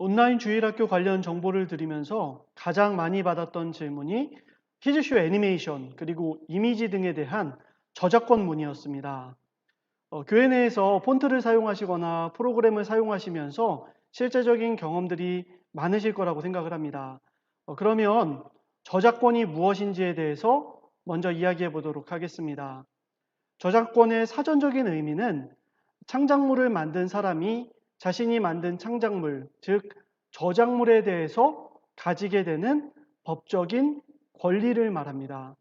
온라인 주일학교 관련 정보를 드리면서 가장 많이 받았던 질문이 키즈쇼 애니메이션 그리고 이미지 등에 대한 저작권 문의였습니다. 교회 내에서 폰트를 사용하시거나 프로그램을 사용하시면서 실제적인 경험들이 많으실 거라고 생각을 합니다. 그러면 저작권이 무엇인지에 대해서 먼저 이야기해 보도록 하겠습니다. 저작권의 사전적인 의미는 창작물을 만든 사람이 자신이 만든 창작물, 즉 저작물에 대해서 가지게 되는 법적인 권리를 말합니다.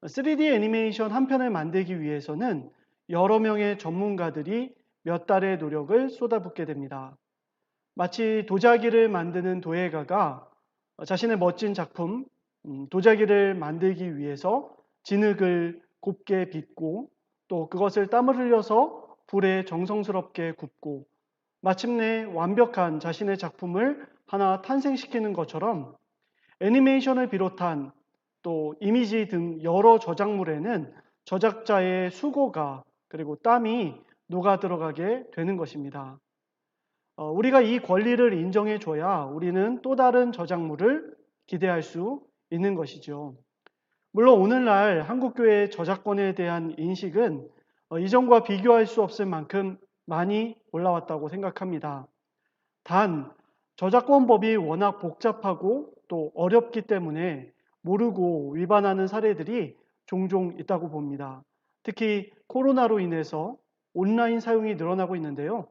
3D 애니메이션 한 편을 만들기 위해서는 여러 명의 전문가들이 몇 달의 노력을 쏟아붓게 됩니다. 마치 도자기를 만드는 도예가가 자신의 멋진 작품, 도자기를 만들기 위해서 진흙을 곱게 빚고 또 그것을 땀을 흘려서 불에 정성스럽게 굽고 마침내 완벽한 자신의 작품을 하나 탄생시키는 것처럼 애니메이션을 비롯한 또 이미지 등 여러 저작물에는 저작자의 수고가 그리고 땀이 녹아 들어가게 되는 것입니다. 우리가 이 권리를 인정해 줘야 우리는 또 다른 저작물을 기대할 수 있는 것이죠. 물론 오늘날 한국교회의 저작권에 대한 인식은 이전과 비교할 수 없을 만큼 많이 올라왔다고 생각합니다. 단, 저작권법이 워낙 복잡하고 또 어렵기 때문에 모르고 위반하는 사례들이 종종 있다고 봅니다. 특히 코로나로 인해서 온라인 사용이 늘어나고 있는데요.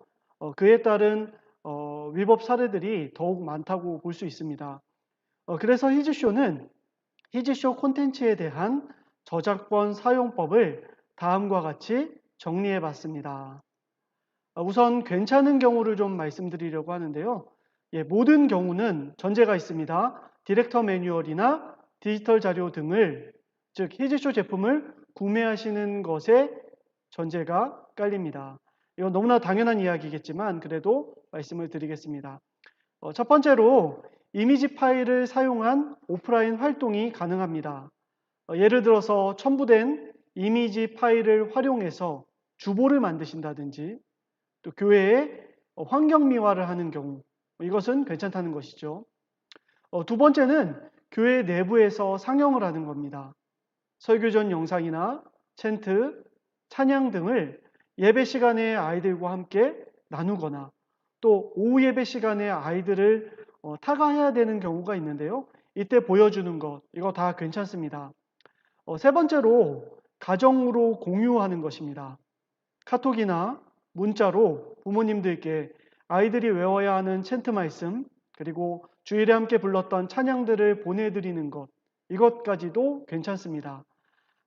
그에 따른 위법 사례들이 더욱 많다고 볼 수 있습니다. 그래서 히즈쇼는 히즈쇼 콘텐츠에 대한 저작권 사용법을 다음과 같이 정리해 봤습니다. 우선 괜찮은 경우를 좀 말씀드리려고 하는데요. 모든 경우는 전제가 있습니다. 디렉터 매뉴얼이나 디지털 자료 등을, 즉 히즈쇼 제품을 구매하시는 것에 전제가 깔립니다. 이건 너무나 당연한 이야기겠지만 그래도 말씀을 드리겠습니다. 첫 번째로 이미지 파일을 사용한 오프라인 활동이 가능합니다. 예를 들어서 첨부된 이미지 파일을 활용해서 주보를 만드신다든지 또 교회에 환경 미화를 하는 경우 이것은 괜찮다는 것이죠. 두 번째는 교회 내부에서 상영을 하는 겁니다. 설교 전 영상이나 챈트, 찬양 등을 예배 시간에 아이들과 함께 나누거나 또 오후 예배 시간에 아이들을 타가해야 되는 경우가 있는데요. 이때 보여주는 것, 이거 다 괜찮습니다. 세 번째로 가정으로 공유하는 것입니다. 카톡이나 문자로 부모님들께 아이들이 외워야 하는 챈트 말씀, 그리고 주일에 함께 불렀던 찬양들을 보내드리는 것, 이것까지도 괜찮습니다.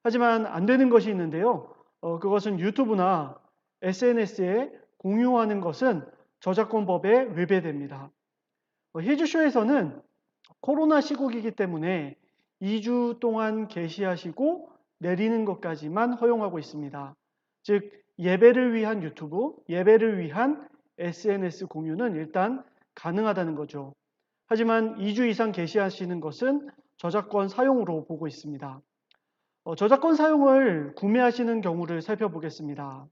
하지만 안 되는 것이 있는데요. 그것은 유튜브나 SNS에 공유하는 것은 저작권법에 위배됩니다. 히즈쇼에서는 코로나 시국이기 때문에 2주 동안 게시하시고 내리는 것까지만 허용하고 있습니다. 즉 예배를 위한 유튜브, 예배를 위한 SNS 공유는 일단 가능하다는 거죠. 하지만 2주 이상 게시하시는 것은 저작권 사용으로 보고 있습니다. 저작권 사용을 구매하시는 경우를 살펴보겠습니다.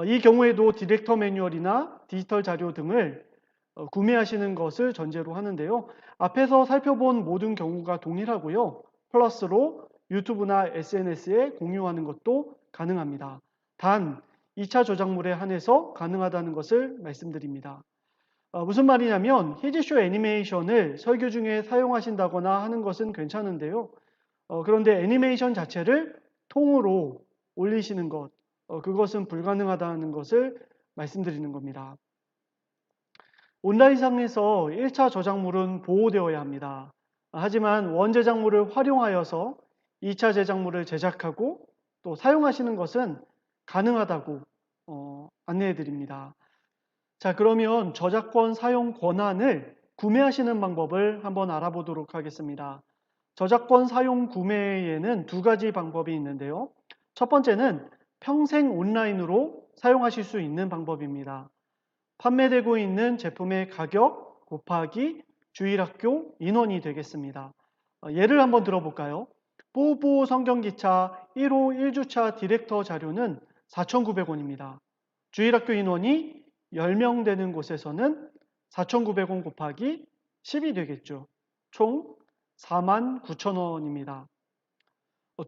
이 경우에도 디렉터 매뉴얼이나 디지털 자료 등을 구매하시는 것을 전제로 하는데요. 앞에서 살펴본 모든 경우가 동일하고요. 플러스로 유튜브나 SNS에 공유하는 것도 가능합니다. 단 2차 저작물에 한해서 가능하다는 것을 말씀드립니다. 무슨 말이냐면 히즈쇼 애니메이션을 설교 중에 사용하신다거나 하는 것은 괜찮은데요. 그런데 애니메이션 자체를 통으로 올리시는 것, 그것은 불가능하다는 것을 말씀드리는 겁니다. 온라인상에서 1차 저작물은 보호되어야 합니다. 하지만 원제작물을 활용하여서 2차 제작물을 제작하고 또 사용하시는 것은 가능하다고 안내해 드립니다. 자, 그러면 저작권 사용 권한을 구매하시는 방법을 한번 알아보도록 하겠습니다. 저작권 사용 구매에는 두 가지 방법이 있는데요. 첫 번째는 평생 온라인으로 사용하실 수 있는 방법입니다. 판매되고 있는 제품의 가격 곱하기 주일학교 인원이 되겠습니다. 예를 한번 들어볼까요? 뽀뽀 성경기차 1호 1주차 디렉터 자료는 4,900원입니다. 주일학교 인원이 10명 되는 곳에서는 4,900원 곱하기 10이 되겠죠. 총 49,000원입니다.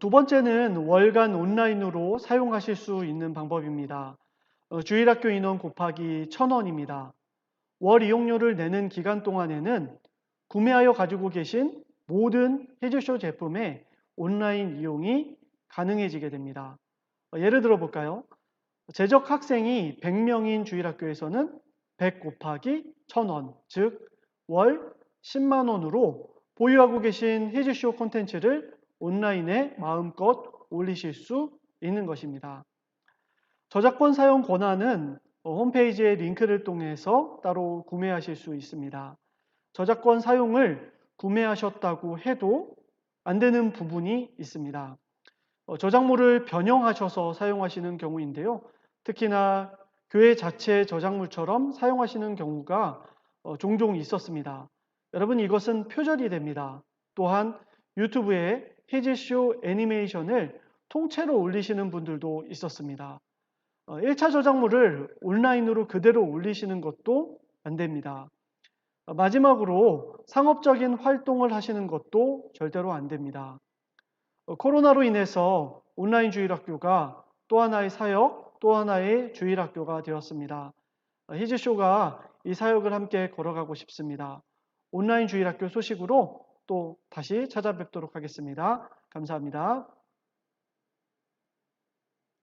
두 번째는 월간 온라인으로 사용하실 수 있는 방법입니다. 주일학교 인원 곱하기 1,000원입니다. 월 이용료를 내는 기간 동안에는 구매하여 가지고 계신 모든 히즈쇼 제품의 온라인 이용이 가능해지게 됩니다. 예를 들어 볼까요? 재적 학생이 100명인 주일학교에서는 100 곱하기 1,000원, 즉 월 10만 원으로 보유하고 계신 히즈쇼 콘텐츠를 온라인에 마음껏 올리실 수 있는 것입니다. 저작권 사용 권한은 홈페이지의 링크를 통해서 따로 구매하실 수 있습니다. 저작권 사용을 구매하셨다고 해도 안 되는 부분이 있습니다. 저작물을 변형하셔서 사용하시는 경우인데요. 특히나 교회 자체 저작물처럼 사용하시는 경우가 종종 있었습니다. 여러분 이것은 표절이 됩니다. 또한 유튜브에 히즈쇼 애니메이션을 통째로 올리시는 분들도 있었습니다. 1차 저작물을 온라인으로 그대로 올리시는 것도 안 됩니다. 마지막으로 상업적인 활동을 하시는 것도 절대로 안 됩니다. 코로나로 인해서 온라인 주일학교가 또 하나의 사역, 또 하나의 주일학교가 되었습니다. 히즈쇼가 이 사역을 함께 걸어가고 싶습니다. 온라인 주일학교 소식으로 또 다시 찾아뵙도록 하겠습니다. 감사합니다.